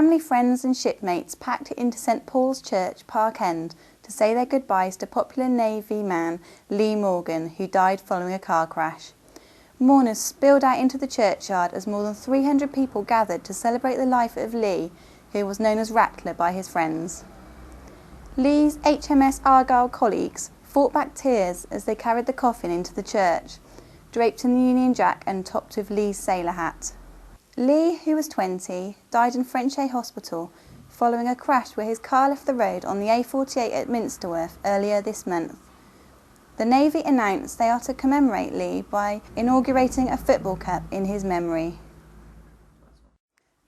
Family, friends and shipmates packed it into St Paul's Church, Park End, to say their goodbyes to popular Navy man Lee Morgan, who died following a car crash. Mourners spilled out into the churchyard as more than 300 people gathered to celebrate the life of Lee, who was known as Rattler by his friends. Lee's HMS Argyle colleagues fought back tears as they carried the coffin into the church, draped in the Union Jack and topped with Lee's sailor hat. Lee, who was 20, died in Frenchay Hospital following a crash where his car left the road on the A48 at Minsterworth earlier this month. The Navy announced they are to commemorate Lee by inaugurating a football cup in his memory.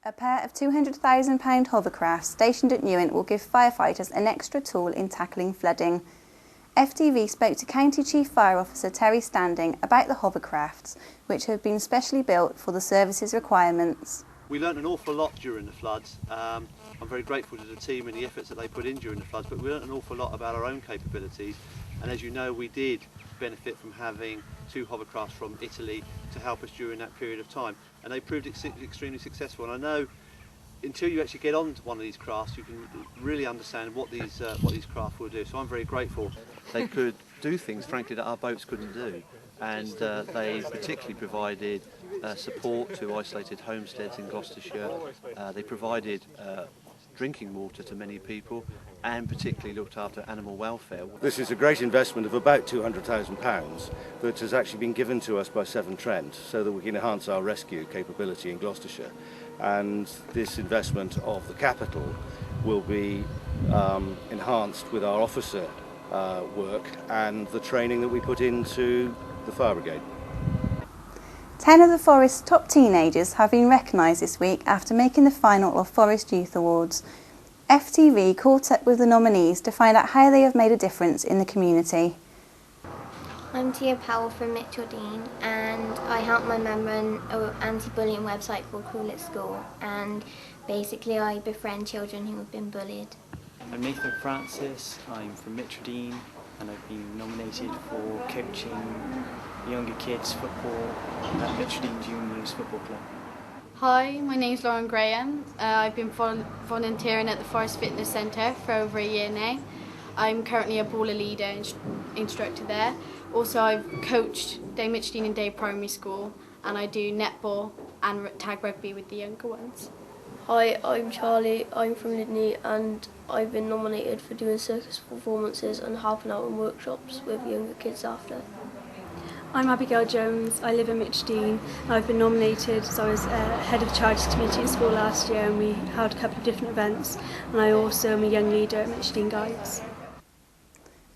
A pair of £200,000 hovercrafts stationed at Newent will give firefighters an extra tool in tackling flooding. FTV spoke to County Chief Fire Officer Terry Standing about the hovercrafts, which have been specially built for the service's requirements. We learned an awful lot during the floods. I'm very grateful to the team and the efforts that they put in during the floods, but we learned an awful lot about our own capabilities. And as you know, we did benefit from having 2 hovercrafts from Italy to help us during that period of time. And they proved extremely successful. And I know until you actually get on to one of these crafts, you can really understand what these craft will do. So I'm very grateful. They could do things, frankly, that our boats couldn't do. And they particularly provided support to isolated homesteads in Gloucestershire. They provided drinking water to many people and particularly looked after animal welfare. This is a great investment of about £200,000 that has actually been given to us by Severn Trent so that we can enhance our rescue capability in Gloucestershire. And this investment of the capital will be enhanced with our officer work and the training that we put into the fire brigade. 10 of the Forest's top teenagers have been recognised this week after making the final of Forest Youth Awards. FTV caught up with the nominees to find out how they have made a difference in the community. I'm Tia Powell from Mitchell-Dean and I help my mum run an anti-bullying website called Cool at School, and basically I befriend children who have been bullied. I'm Nathan Francis, I'm from Mitchell-Dean and I've been nominated for coaching younger kids football at Mitchell-Dean Juniors Football Club. Hi, my name's Lauren Graham. I've been volunteering at the Forest Fitness Centre for over a year now. I'm currently a baller leader instructor there. Also, I've coached Day Mitchell-Dean and Day Primary School, and I do netball and tag rugby with the younger ones. Hi, I'm Charlie, I'm from Lydney and I've been nominated for doing circus performances and helping out in workshops with younger kids after. I'm Abigail Jones, I live in Mitchell-Dean. I've been nominated, so I was head of charity committee at school last year and we held a couple of different events, and I also am a young leader at Mitchell-Dean Guides.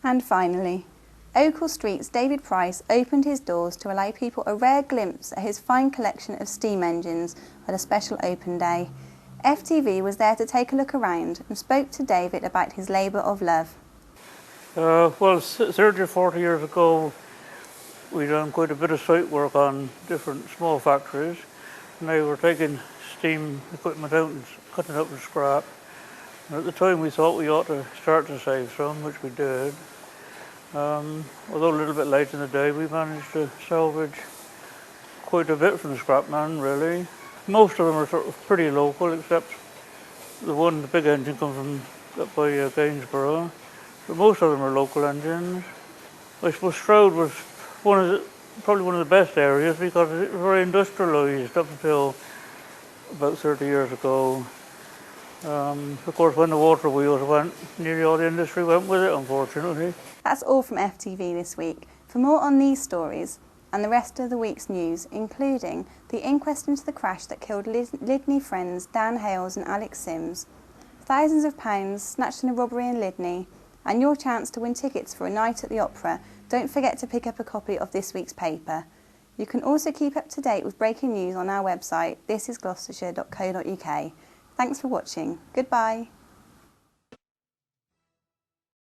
And finally, Oakle Street's David Price opened his doors to allow people a rare glimpse at his fine collection of steam engines at a special open day. FTV was there to take a look around and spoke to David about his labour of love. Well, 30 or 40 years ago we done quite a bit of site work on different small factories, and they were taking steam equipment out and cutting up the scrap. And at the time we thought we ought to start to save some, which we did. Although a little bit late in the day, we managed to salvage quite a bit from the scrapman, really. Most of them are sort of pretty local, except the big engine comes from up by Gainsborough. But most of them are local engines. I suppose Stroud was probably one of the best areas because it was very industrialised up until about 30 years ago. Of course, when the water wheels went, nearly all the industry went with it, unfortunately. That's all from FTV this week. For more on these stories and the rest of the week's news, including the inquest into the crash that killed Lydney friends Dan Hales and Alex Sims, thousands of pounds snatched in a robbery in Lydney, and your chance to win tickets for a night at the opera, don't forget to pick up a copy of this week's paper. You can also keep up to date with breaking news on our website, thisisgloucestershire.co.uk. Thanks for watching. Goodbye.